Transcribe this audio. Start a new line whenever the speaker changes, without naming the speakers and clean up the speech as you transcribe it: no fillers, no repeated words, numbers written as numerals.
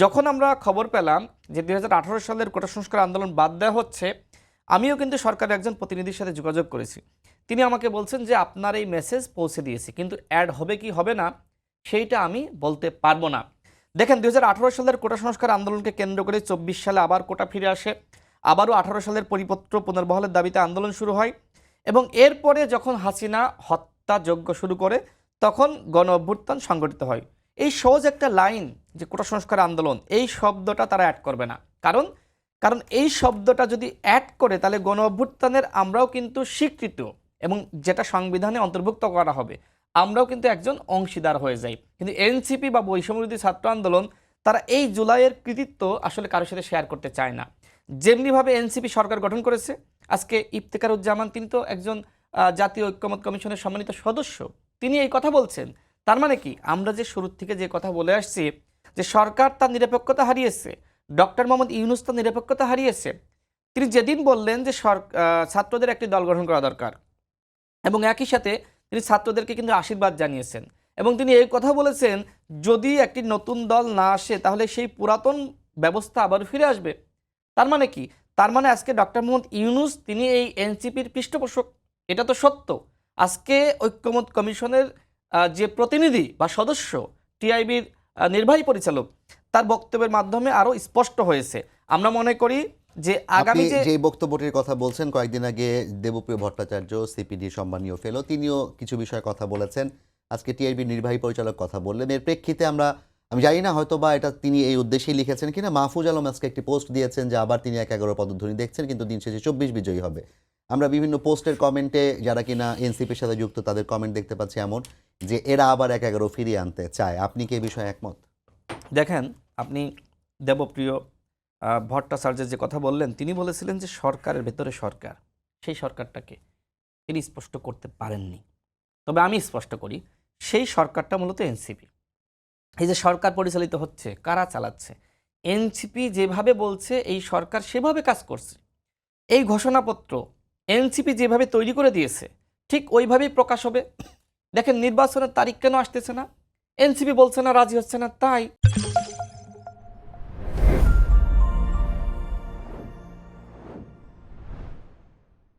যখন আমরা খবর পেলাম যে ২০১৮ সালের কোটা সংস্কার আন্দোলন বাদ দেওয়া হচ্ছে, আমিও কিন্তু সরকারের একজন প্রতিনিধির সাথে যোগাযোগ করেছি। তিনি আমাকে বলছেন যে আপনার এই মেসেজ পৌঁছে দিয়েছি, কিন্তু অ্যাড হবে কি হবে না সেইটা আমি বলতে পারবো না। দেখেন ২০১৮ সালের কোটা সংস্কার আন্দোলনকে কেন্দ্র করে ২৪ সালে আবার কোটা ফিরে আসে, আবারও ১৮ সালের পরিপত্র পুনর্বহালের দাবিতে আন্দোলন শুরু হয় এবং এরপরে যখন হাসিনা হত্যাযজ্ঞ শুরু করে তখন গণ অভ্যুত্থান সংগঠিত হয়। এই সহজ একটা লাইন যে কোটা সংস্কার আন্দোলন, এই শব্দটা তারা অ্যাড করবে না। কারণ কারণ এই শব্দটা যদি অ্যাড করে তাহলে গণ অভ্যুত্থানের আমরাও কিন্তু স্বীকৃত এবং যেটা সংবিধানে অন্তর্ভুক্ত করা হবে আমরাও কিন্তু একজন অংশীদার হয়ে যাই। কিন্তু এনসিপি বা বৈষম্যবিরোধী ছাত্র আন্দোলন তারা এই জুলাইয়ের কৃতিত্ব আসলে কারোর সাথে শেয়ার করতে চায় না। যেমনিভাবে এনসিপি সরকার গঠন করেছে, আজকে ইফতেখারুজ্জামান তিনি তো একজন জাতীয় ঐক্যমত কমিশনের সম্মানিত সদস্য, তিনি এই কথা বলছেন। তার মানে কি, আমরা যে শুরুর থেকে যে কথা বলে আসছি যে সরকার তার নিরপেক্ষতা হারিয়েছে, ডক্টর মোহাম্মদ ইউনূস তার নিরপেক্ষতা হারিয়েছে, তিনি যেদিন বললেন যে ছাত্রদের একটি দল গঠন করা দরকার এবং একই সাথে তিনি ছাত্রদেরকে কিন্তু আশীর্বাদ জানিয়েছেন এবং তিনি এই কথা বলেছেন যদি একটি নতুন দল না আসে তাহলে সেই পুরাতন ব্যবস্থা আবার ফিরে আসবে। তার মানে কি, তার মানে আজকে ডক্টর মোহাম্মদ ইউনূস তিনি এই এনসিপির পৃষ্ঠপোষক, এটা তো সত্য। আজকে ঐক্যমত কমিশনের যে প্রতিনিধি বা সদস্য, টিআইবির নির্বাহী পরিচালক, তার বক্তব্যের মাধ্যমে আরও স্পষ্ট হয়েছে। আমরা মনে করি যে
আপনি
আগামী
যে বক্তব্যটির কথা বলছেন, কয়েকদিন আগে দেবপ্রিয় ভট্টাচার্য সিপিডি সম্মানীয় ফেলো তিনিও কিছু বিষয়ে কথা বলেছেন। আজকে টিআইবির নির্বাহী পরিচালক কথা বললেন। এর প্রেক্ষিতে আমি জানি না হয়তো বা এটা তিনি এই উদ্দেশ্যেই লিখেছেন কিনা, মাহফুজ আলম আজকে একটি পোস্ট দিয়েছেন যে আবার তিনি ১-১১ পদধ্বনি দেখছেন কিন্তু দিন শেষে ২৪ বিজয়ী হবে। আমরা বিভিন্ন পোস্টের কমেন্টে যারা কিনা এনসিপির সাথে যুক্ত তাদের কমেন্ট দেখতে পাচ্ছি এমন যে এরা আবার ১-১১ ফিরিয়ে আনতে চায়। আপনি কি এই বিষয়ে একমত?
দেখেন, আপনি দেবপ্রিয় ভট্টাচার্যের যে কথা বললেন, তিনি বলেছিলেন যে সরকারের ভেতরে সরকার, সেই সরকারটাকে তিনি স্পষ্ট করতে পারেননি। তবে আমি স্পষ্ট করি, সেই সরকারটা মূলত এনসিপি। এই যে সরকার পরিচালিত হচ্ছে, কারা চালাচ্ছে? এনসিপি যেভাবে বলছে এই সরকার সেভাবে কাজ করছে। এই ঘোষণাপত্র এনসিপি যেভাবে তৈরি করে দিয়েছে ঠিক ওইভাবেই প্রকাশ হবে। দেখেন, নির্বাচনের তারিখ কেন আসতেছে না? এনসিপি বলছে না, রাজি হচ্ছে না, তাই